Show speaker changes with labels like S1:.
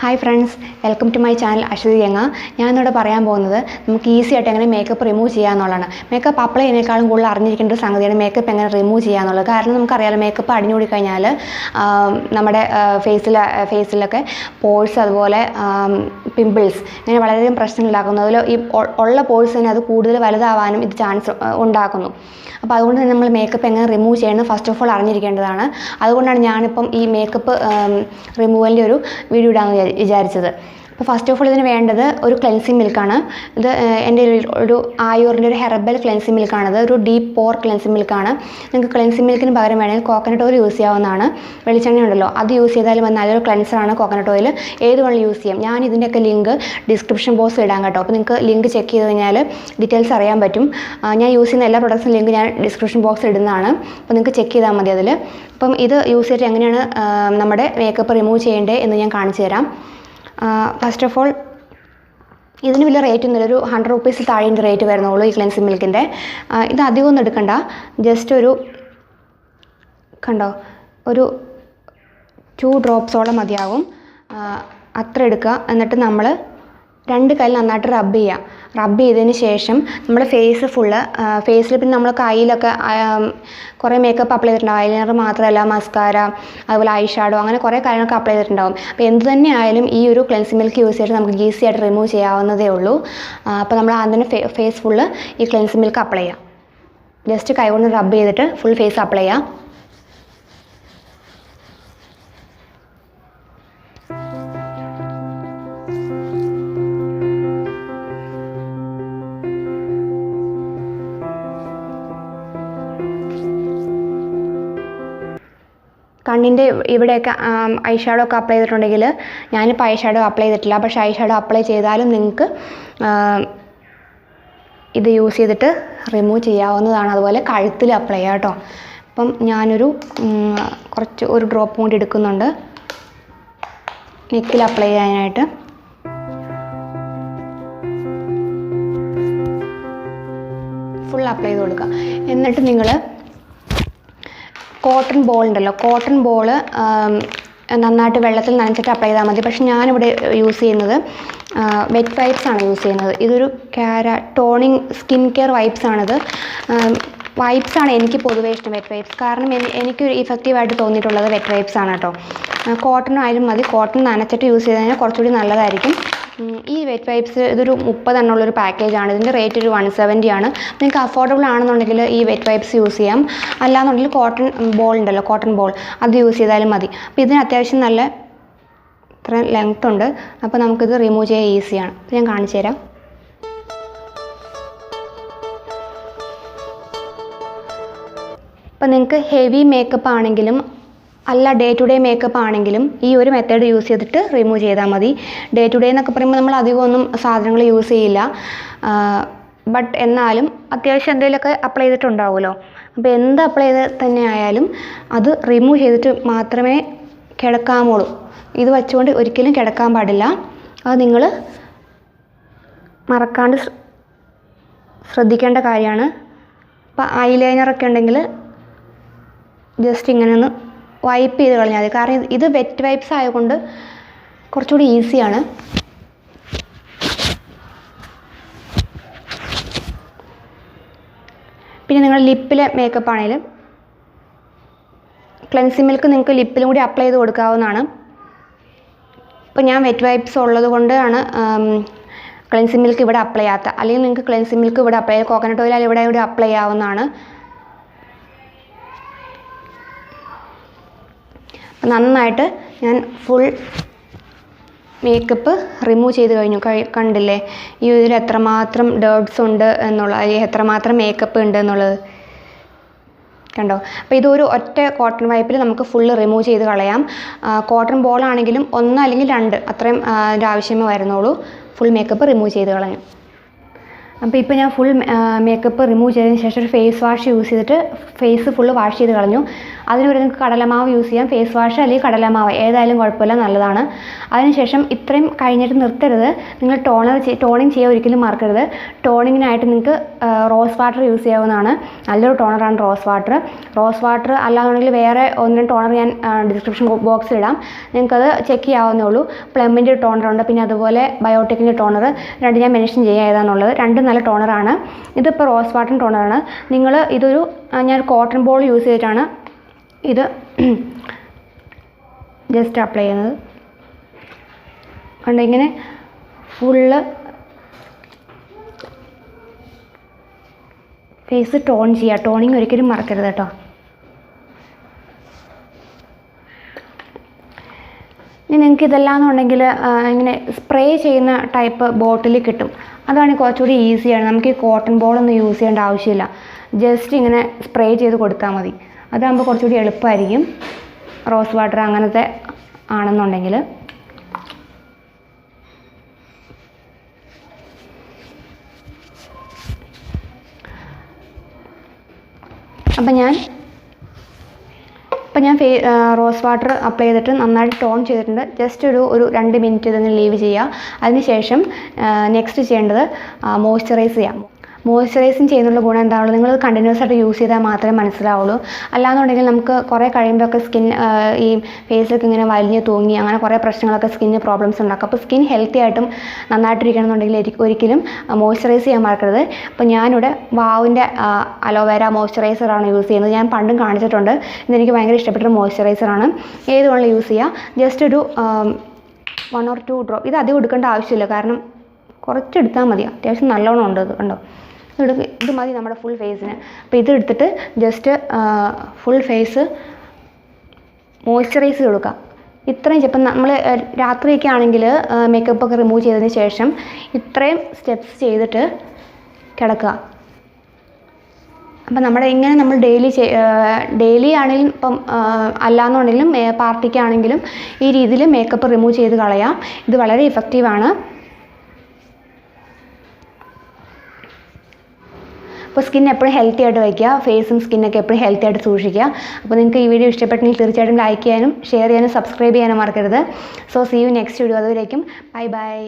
S1: Hi friends, welcome to my channel Aswathy. ഞാനിവിടെ പറയാൻ പോകുന്നത് നമുക്ക് ഈസി ആയിട്ട് എങ്ങനെ മേക്കപ്പ് റിമൂവ് ചെയ്യാന്നുള്ളതാണ്. മേക്കപ്പ് അപ്ലൈ ചെയ്യുന്നതിനേക്കാളും കൂടുതൽ അറിഞ്ഞിരിക്കേണ്ട ഒരു സംഗതിയാണ് മേക്കപ്പ് എങ്ങനെ റിമൂവ് ചെയ്യാന്നുള്ളത്. കാരണം നമുക്കറിയാലോ മേക്കപ്പ് അടിഞ്ഞുകൂടി കഴിഞ്ഞാൽ നമ്മുടെ ഫേസിലൊക്കെ പോഴ്സ് അതുപോലെ പിമ്പിൾസ് ഇങ്ങനെ വളരെയധികം പ്രശ്നങ്ങൾ ഉണ്ടാക്കുന്നു. അതിൽ ഈ ഉള്ള പോഴ്സ് തന്നെ അത് കൂടുതൽ വലുതാവാനും ഇത് ചാൻസ് ഉണ്ടാക്കുന്നു. അപ്പോൾ അതുകൊണ്ട് തന്നെ നമ്മൾ മേക്കപ്പ് എങ്ങനെ റിമൂവ് ചെയ്യണം ഫസ്റ്റ് ഓഫ് ഓൾ അറിഞ്ഞിരിക്കേണ്ടതാണ്. അതുകൊണ്ടാണ് ഞാനിപ്പം ഈ മേക്കപ്പ് റിമൂവലിൻ്റെ ഒരു വീഡിയോ ഇടാമെന്ന് വിചാരിച്ചത്. അപ്പോൾ ഫസ്റ്റ് ഓഫ് ഓൾ ഇതിന് വേണ്ടത് ഒരു ക്ലെൻസിങ് മിൽക്കാണ്. ഇത് എൻ്റെ ഒരു ആയൂറിൻ്റെ ഒരു ഹെർബൽ ക്ലെൻസിങ് മിൽക്കാണത്. ഒരു ഡീപ്പ് പോർ ക്ലെൻസിങ് മിൽക്കാണ്. നിങ്ങൾക്ക് ക്ലെൻസിങ് മിൽക്കിന് പകരം വേണമെങ്കിൽ കോക്കനട്ട് ഓയിൽ യൂസ് ചെയ്യാവുന്നതാണ്. വെളിച്ചെണ്ണ ഉണ്ടല്ലോ അത് യൂസ് ചെയ്താലും നല്ലൊരു ക്ലെൻസറാണ് കോക്കനട്ട് ഓയിൽ. ഏത് വേണമെങ്കിലും യൂസ് ചെയ്യാം. ഞാൻ ഇതിൻ്റെയൊക്കെ ലിങ്ക് ഡിസ്ക്രിപ്ഷൻ ബോക്സിൽ ഇടാം കേട്ടോ. അപ്പോൾ നിങ്ങൾക്ക് ലിങ്ക് ചെക്ക് ചെയ്ത് കഴിഞ്ഞാൽ ഡീറ്റെയിൽസ് അറിയാൻ പറ്റും. ഞാൻ യൂസ് ചെയ്യുന്ന എല്ലാ പ്രൊഡക്ട്സിനും ലിങ്ക് ഞാൻ ഡിസ്ക്രിപ്ഷൻ ബോക്സിൽ ഇടുന്നതാണ്. അപ്പോൾ നിങ്ങൾക്ക് ചെക്ക് ചെയ്താൽ മതി അതിൽ. അപ്പം ഇത് യൂസ് ചെയ്തിട്ട് എങ്ങനെയാണ് നമ്മുടെ മേക്കപ്പ് റിമൂവ് ചെയ്യേണ്ടത് എന്ന് ഞാൻ കാണിച്ചു തരാം. ഫസ്റ്റ് ഓഫ് ഓൾ ഇതിന് വലിയ റേറ്റ് ഒന്നുമില്ല. ഒരു 100 rupees താഴെ റേറ്റ് വരുന്നുള്ളൂ ഈ ക്ലെൻസിങ് മിൽക്കിൻ്റെ. ഇത് അധികം ഒന്നും എടുക്കണ്ട. ജസ്റ്റ് ഒരു കണ്ടോ ഒരു 2 ഡ്രോപ്സോളം മതിയാകും. അത്ര എടുക്കുക. എന്നിട്ട് നമ്മൾ 2 കൈയിൽ നന്നായിട്ട് റബ്ബ് ചെയ്യുക. റബ്ബ് ചെയ്തതിന് ശേഷം നമ്മുടെ ഫേസിൽ പിന്നെ നമ്മൾ കയ്യിലൊക്കെ കുറേ മേക്കപ്പ് അപ്ലൈ ചെയ്തിട്ടുണ്ടാവും. ഐലൈനർ മാത്രമല്ല മസ്കാര അതുപോലെ ഐ ഷാഡോ അങ്ങനെ കുറേ കാര്യങ്ങളൊക്കെ അപ്ലൈ ചെയ്തിട്ടുണ്ടാവും. അപ്പോൾ എന്ത് തന്നെ ആയാലും ഈ ഒരു ക്ലെൻസിങ് മിൽക്ക് യൂസ് ചെയ്തിട്ട് നമുക്ക് ഈസി ആയിട്ട് റിമൂവ് ചെയ്യാവുന്നതേ ഉള്ളൂ. അപ്പോൾ നമ്മൾ ആദ്യം തന്നെ ഫേസ് ഫുള്ള് ഈ ക്ലെൻസിങ് മിൽക്ക് അപ്ലൈ ചെയ്യാം. ജസ്റ്റ് കൈ കൊണ്ട് റബ്ബ് ചെയ്തിട്ട് ഫുൾ ഫേസ് അപ്ലൈ ചെയ്യാം. കണ്ണിൻ്റെ ഇവിടെയൊക്കെ ഐ ഷാഡോ ഒക്കെ അപ്ലൈ ചെയ്തിട്ടുണ്ടെങ്കിൽ ഞാനിപ്പോൾ ഐ ഷാഡോ അപ്ലൈ ചെയ്തിട്ടില്ല. പക്ഷേ ഐ ഷാഡോ അപ്ലൈ ചെയ്താലും നിങ്ങൾക്ക് ഇത് യൂസ് ചെയ്തിട്ട് റിമൂവ് ചെയ്യാവുന്നതാണ്. അതുപോലെ കഴുത്തിൽ അപ്ലൈ ചെയ്യാം കേട്ടോ. അപ്പം ഞാനൊരു ഒരു ഡ്രോപ്പ് കൂടി എടുക്കുന്നുണ്ട് നെക്കിൽ അപ്ലൈ ചെയ്യാനായിട്ട്. ഫുൾ അപ്ലൈ ചെയ്ത് കൊടുക്കുക. എന്നിട്ട് നിങ്ങൾ കോട്ടൺ ബോൾ ഉണ്ടല്ലോ, കോട്ടൺ ബോൾ നന്നായിട്ട് വെള്ളത്തിൽ നനച്ചിട്ട് അപ്ലൈ ചെയ്താൽ മതി. പക്ഷെ ഞാനിവിടെ യൂസ് ചെയ്യുന്നത് വെറ്റ് വൈപ്സാണ് യൂസ് ചെയ്യുന്നത്. ഇതൊരു ടോണിങ് സ്കിൻ കെയർ വൈപ്സാണിത്. വൈപ്സാണ് എനിക്ക് പൊതുവേ ഇഷ്ടം, വെറ്റ് വൈപ്സ്. കാരണം എനിക്ക് ഇഫക്റ്റീവായിട്ട് തോന്നിയിട്ടുള്ളത് വെറ്റ് വൈപ്സാണ് കേട്ടോ. കോട്ടൺ ആയാലും മതി. കോട്ടൺ നനച്ചിട്ട് യൂസ് ചെയ്ത് കഴിഞ്ഞാൽ കുറച്ചുകൂടി നല്ലതായിരിക്കും. ഈ വെറ്റ് വൈപ്സ് ഇതൊരു 30 എണ്ണമുള്ളൊരു പാക്കേജാണ്. ഇതിൻ്റെ റേറ്റ് ഒരു 170 ആണ്. നിങ്ങൾക്ക് അഫോർഡബിൾ ആണെന്നുണ്ടെങ്കിൽ ഈ വെറ്റ് വൈപ്സ് യൂസ് ചെയ്യാം. അല്ലാന്നുണ്ടെങ്കിൽ കോട്ടൺ ബോൾ ഉണ്ടല്ലോ, കോട്ടൺ ബോൾ അത് യൂസ് ചെയ്താലും മതി. അപ്പോൾ ഇതിന് അത്യാവശ്യം നല്ല ഇത്ര ലെങ്ത് ഉണ്ട്. അപ്പോൾ നമുക്കിത് റിമൂവ് ചെയ്യാൻ ഈസിയാണ്. അപ്പോൾ ഞാൻ കാണിച്ചു തരാം. അപ്പോൾ നിങ്ങൾക്ക് ഹെവി മേക്കപ്പ് ആണെങ്കിലും അല്ല ഡേ ടു ഡേ മേക്കപ്പ് ആണെങ്കിലും ഈ ഒരു മെത്തേഡ് യൂസ് ചെയ്തിട്ട് റിമൂവ് ചെയ്താൽ മതി. ഡേ ടു ഡേ എന്നൊക്കെ പറയുമ്പോൾ നമ്മൾ അധികമൊന്നും സാധനങ്ങൾ യൂസ് ചെയ്യില്ല. ബട്ട് എന്നാലും അത്യാവശ്യം എന്തെങ്കിലുമൊക്കെ അപ്ലൈ ചെയ്തിട്ടുണ്ടാവുമല്ലോ. അപ്പോൾ എന്ത് അപ്ലൈ ചെയ്ത് തന്നെ ആയാലും അത് റിമൂവ് ചെയ്തിട്ട് മാത്രമേ കിടക്കാമുള്ളൂ. ഇത് വെച്ചുകൊണ്ട് ഒരിക്കലും കിടക്കാൻ പാടില്ല. അത് നിങ്ങൾ മറക്കാണ്ട് ശ്രദ്ധിക്കേണ്ട കാര്യമാണ്. അപ്പോൾ ഐലൈനറൊക്കെ ഉണ്ടെങ്കിൽ ജസ്റ്റ് ഇങ്ങനെ ഒന്ന് വൈപ്പ് ചെയ്ത് കളഞ്ഞാൽ മതി. കാരണം ഇത് വെറ്റ് വൈപ്സ് ആയതുകൊണ്ട് കുറച്ചുകൂടി ഈസിയാണ്. പിന്നെ നിങ്ങൾ ലിപ്പിലെ മേക്കപ്പ് ആണെങ്കിലും ക്ലെൻസിങ് മിൽക്ക് നിങ്ങൾക്ക് ലിപ്പിലും കൂടി അപ്ലൈ ചെയ്ത് കൊടുക്കാവുന്നതാണ്. ഇപ്പോൾ ഞാൻ വെറ്റ് വൈപ്സ് ഉള്ളത് കൊണ്ടാണ് ക്ലെൻസിങ് മിൽക്ക് ഇവിടെ അപ്ലൈ ചെയ്യാത്ത. അല്ലെങ്കിൽ നിങ്ങൾക്ക് ക്ലെൻസിങ് മിൽക്ക് ഇവിടെ അപ്ലൈ ചെയ്യാം, കോക്കനട്ട് ഓയിൽ ഇവിടെ അപ്ലൈ ചെയ്യാവുന്നതാണ്. നന്നായിട്ട് ഞാൻ ഫുൾ മേക്കപ്പ് റിമൂവ് ചെയ്ത് കഴിഞ്ഞു. കണ്ടില്ലേ ഈ ഇതിൽ എത്രമാത്രം ഡേർട്സ് ഉണ്ട് എന്നുള്ളത്, എത്രമാത്രം മേക്കപ്പ് ഉണ്ട് എന്നുള്ളത് കണ്ടോ. അപ്പോൾ ഇതൊരു ഒറ്റ കോട്ടൺ വൈപ്പിൽ നമുക്ക് ഫുള്ള് റിമൂവ് ചെയ്ത് കളയാം. കോട്ടൺ ബോൾ ആണെങ്കിലും 1 അല്ലെങ്കിൽ 2 അത്രയും ആവശ്യമേ വരുന്നുള്ളൂ. ഫുൾ മേക്കപ്പ് റിമൂവ് ചെയ്ത് കളഞ്ഞു. അപ്പോൾ ഇപ്പോൾ ഞാൻ ഫുൾ മേക്കപ്പ് റിമൂവ് ചെയ്തതിന് ശേഷം ഒരു ഫേസ് വാഷ് യൂസ് ചെയ്തിട്ട് ഫേസ് ഫുള്ള് വാഷ് ചെയ്ത് കളഞ്ഞു. അതിനുപകരം നിങ്ങൾക്ക് കടലമാവ് യൂസ് ചെയ്യാം, ഫേസ് വാഷ് അല്ലെങ്കിൽ കടലമാവ് ഏതായാലും കുഴപ്പമില്ല, നല്ലതാണ്. അതിനുശേഷം ഇത്രയും കഴിഞ്ഞിട്ട് നിർത്തരുത്, നിങ്ങൾ ടോണിങ് ചെയ്യാൻ ഒരിക്കലും മറക്കരുത്. ടോണിങ്ങിനായിട്ട് നിങ്ങൾക്ക് റോസ് വാട്ടർ യൂസ് ചെയ്യാവുന്നതാണ്, നല്ലൊരു ടോണറാണ് റോസ് വാട്ടർ അല്ലാന്നുണ്ടെങ്കിൽ വേറെ ഒന്നും ടോണർ ഞാൻ ഡിസ്ക്രിപ്ഷൻ ബോക്സിൽ ഇടാം, നിങ്ങൾക്കത് ചെക്ക് ചെയ്യാവുന്നേ ഉള്ളൂ. പ്ലമ്മിൻ്റെ ടോണറുണ്ട്, പിന്നെ അതുപോലെ ബയോടെക്കിൻ്റെ ടോണർ, രണ്ട് ഞാൻ മെൻഷൻ ചെയ്യാം ഏതാണെന്നുള്ളത്. രണ്ടും നല്ല ടോണറാണ്. ഇതിപ്പോൾ റോസ് വാട്ടർ ടോണറാണ്. നിങ്ങൾ ഇതൊരു ഞാൻ കോട്ടൺ ബോൾ യൂസ് ചെയ്തിട്ടാണ് ഇത് ജസ്റ്റ് അപ്ലൈ ചെയ്യുന്നത്. കണ്ടോ, ഇങ്ങനെ ഫുള്ള് ഫേസ് ടോൺ ചെയ്യുക. ടോണിങ് ഒരിക്കലും മറക്കരുത് കേട്ടോ. ഇനി നിങ്ങൾക്ക് ഇതെല്ലാമെന്നുണ്ടെങ്കിൽ ഇങ്ങനെ സ്പ്രേ ചെയ്യുന്ന ടൈപ്പ് ബോട്ടിൽ കിട്ടും, അതാണ് കുറച്ചുകൂടി ഈസിയാണ്. നമുക്ക് ഈ കോട്ടൺ ബോളൊന്നും യൂസ് ചെയ്യേണ്ട ആവശ്യമില്ല, ജസ്റ്റ് ഇങ്ങനെ സ്പ്രേ ചെയ്ത് കൊടുത്താൽ മതി. അതാകുമ്പോൾ കുറച്ചുകൂടി എളുപ്പമായിരിക്കും, റോസ് വാട്ടർ അങ്ങനത്തെ ആണെന്നുണ്ടെങ്കിൽ. അപ്പം ഞാൻ റോസ് വാട്ടർ അപ്ലൈ ചെയ്തിട്ട് നന്നായിട്ട് ടോൺ ചെയ്തിട്ടുണ്ട്. ജസ്റ്റ് ഒരു 2 മിനിറ്റ് ഇതൊന്ന് ലീവ് ചെയ്യുക. അതിനുശേഷം നെക്സ്റ്റ് ചെയ്യേണ്ടത് മോയ്സ്ചറൈസ് ചെയ്യാം. മോയ്സ്ചറൈസിങ് ചെയ്യുന്നുള്ള ഗുണം എന്താണുള്ളത്, നിങ്ങൾ കണ്ടിന്യൂസ് ആയിട്ട് യൂസ് ചെയ്താൽ മാത്രമേ മനസ്സിലാവുള്ളൂ. അല്ലാന്നുണ്ടെങ്കിൽ നമുക്ക് കുറേ കഴിയുമ്പോഴൊക്കെ സ്കിൻ ഈ ഫേസിലൊക്കെ ഇങ്ങനെ വലിഞ്ഞ് തൂങ്ങി അങ്ങനെ കുറേ പ്രശ്നങ്ങളൊക്കെ സ്കിന്നിന് പ്രോബ്ലംസ് ഉണ്ടാക്കും. അപ്പോൾ സ്കിൻ ഹെൽത്തി ആയിട്ടും നന്നായിട്ടിരിക്കണമെന്നുണ്ടെങ്കിൽ ഒരിക്കലും മോയ്സ്ചറൈസ് ചെയ്യാൻ മറക്കരുത്. അപ്പോൾ ഞാനിവിടെ വാവിൻ്റെ അലോവേര മോയ്സ്ചറൈസറാണ് യൂസ് ചെയ്യുന്നത്. ഞാൻ പണ്ടും കാണിച്ചിട്ടുണ്ട്, ഇതെനിക്ക് ഭയങ്കര ഇഷ്ടപ്പെട്ടൊരു മോയ്സ്ചറൈസറാണ്. ഏത് വേണമെങ്കിലും യൂസ് ചെയ്യുക. ജസ്റ്റ് ഒരു 1 or 2 ഡ്രോപ്പ്. ഇത് അധികം എടുക്കേണ്ട ആവശ്യമില്ല, കാരണം കുറച്ചെടുത്താൽ മതി, അത്യാവശ്യം നല്ലോണം ഉണ്ട്. ഇത് കണ്ടോ, ഇത് മതി നമ്മുടെ ഫുൾ ഫേസിന്. അപ്പോൾ ഇതെടുത്തിട്ട് ജസ്റ്റ് ഫുൾ ഫേസ് മോയ്സ്ചറൈസ് കൊടുക്കുക. ഇത്രയും ഇപ്പം നമ്മൾ രാത്രിയൊക്കെ ആണെങ്കിൽ മേക്കപ്പ് ഒക്കെ റിമൂവ് ചെയ്തതിന് ശേഷം ഇത്രയും സ്റ്റെപ്സ് ചെയ്തിട്ട് കിടക്കുക. അപ്പം ഇങ്ങനെ നമ്മൾ ഡെയിലി ആണെങ്കിലും ഇപ്പം അല്ലാന്നുണ്ടെങ്കിലും പാർട്ടിക്കാണെങ്കിലും ഈ രീതിയിൽ മേക്കപ്പ് റിമൂവ് ചെയ്ത് കളയാം. ഇത് വളരെ ഇഫക്റ്റീവാണ്. അപ്പോൾ സ്കിൻ എപ്പോഴും ഹെൽത്തി ആയിട്ട് വയ്ക്കുക, ഫേസും സ്കിന്നൊക്കെ എപ്പോഴും ഹെൽത്തി ആയിട്ട് സൂക്ഷിക്കുക. അപ്പോൾ നിങ്ങൾക്ക് ഈ വീഡിയോ ഇഷ്ടപ്പെട്ടെങ്കിൽ തീർച്ചയായിട്ടും ലൈക്ക് ചെയ്യാനും ഷെയർ ചെയ്യാനും സബ്സ്ക്രൈബ് ചെയ്യാനും മറക്കരുത്. So see you next video. അതുവരേക്കും ബൈ ബൈ.